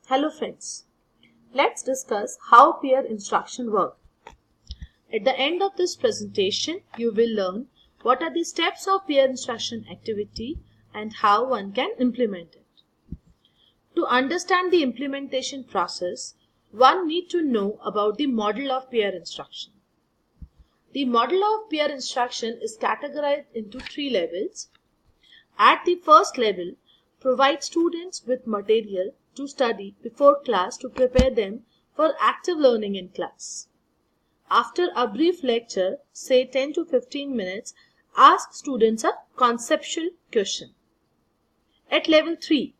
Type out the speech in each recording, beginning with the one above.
Hello friends, let's discuss how peer instruction works. At the end of this presentation, you will learn what are the steps of peer instruction activity and how one can implement it. To understand the implementation process, one needs to know about the model of peer instruction. The model of peer instruction is categorized into three levels. At the first level, provide students with material to study before class to prepare them for active learning in class. After a brief lecture, say 10 to 15 minutes, ask students a conceptual question. At level 3,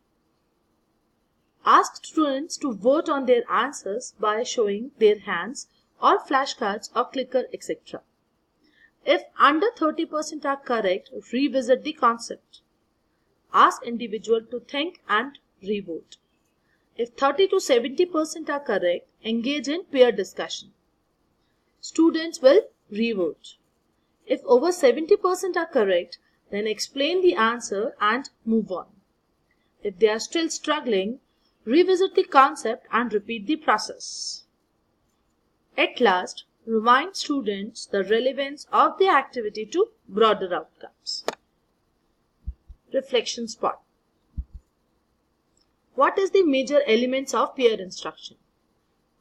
ask students to vote on their answers by showing their hands or flashcards or clicker, etc. If under 30% are correct, revisit the concept. Ask individual to think and revote. If 30 to 70% are correct, engage in peer discussion. Students will revote. If over 70% are correct, then explain the answer and move on. If they are still struggling, revisit the concept and repeat the process. At last, remind students the relevance of the activity to broader outcomes. Reflection spot. What is the major elements of peer instruction?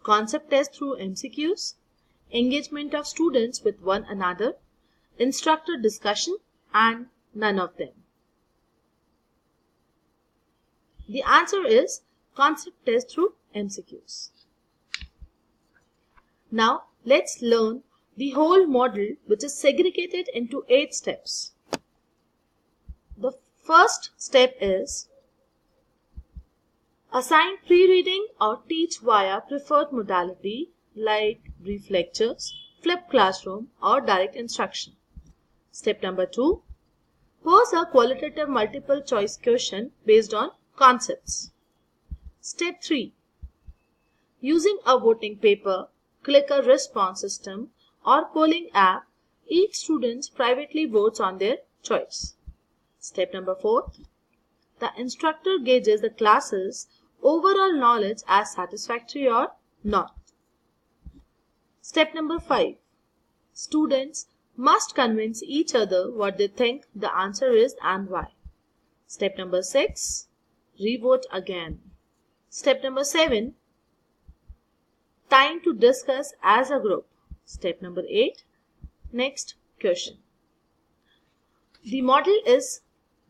Concept test through MCQs, engagement of students with one another, instructor discussion, and none of them. The answer is concept test through MCQs. Now let's learn the whole model, which is segregated into 8 steps. The first step is assign pre-reading or teach via preferred modality like brief lectures, flipped classroom, or direct instruction. Step number 2, pose a qualitative multiple choice question based on concepts. Step 3, using a voting paper, clicker response system, or polling app, each student privately votes on their choice. Step number 4, the instructor gauges the class's overall knowledge as satisfactory or not. Step number 5, students must convince each other what they think the answer is and why. Step number 6, revote again. Step number 7, time to discuss as a group. Step number 8, next question. The model is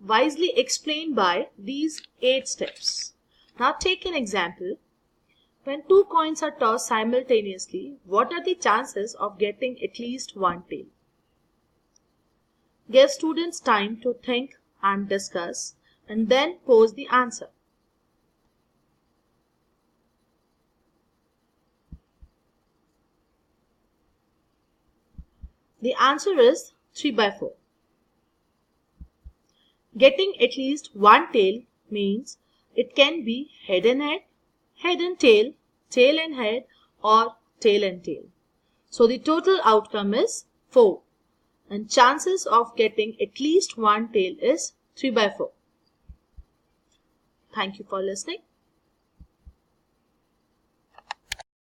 wisely explained by these 8 steps. Now take an example. When 2 coins are tossed simultaneously, what are the chances of getting at least one tail? Give students time to think and discuss, and then pose the answer. The answer is 3 by 4. Getting at least one tail means it can be head and tail and head, or tail and tail. So the total outcome is 4, and chances of getting at least one tail is 3 by 4. Thank you for listening.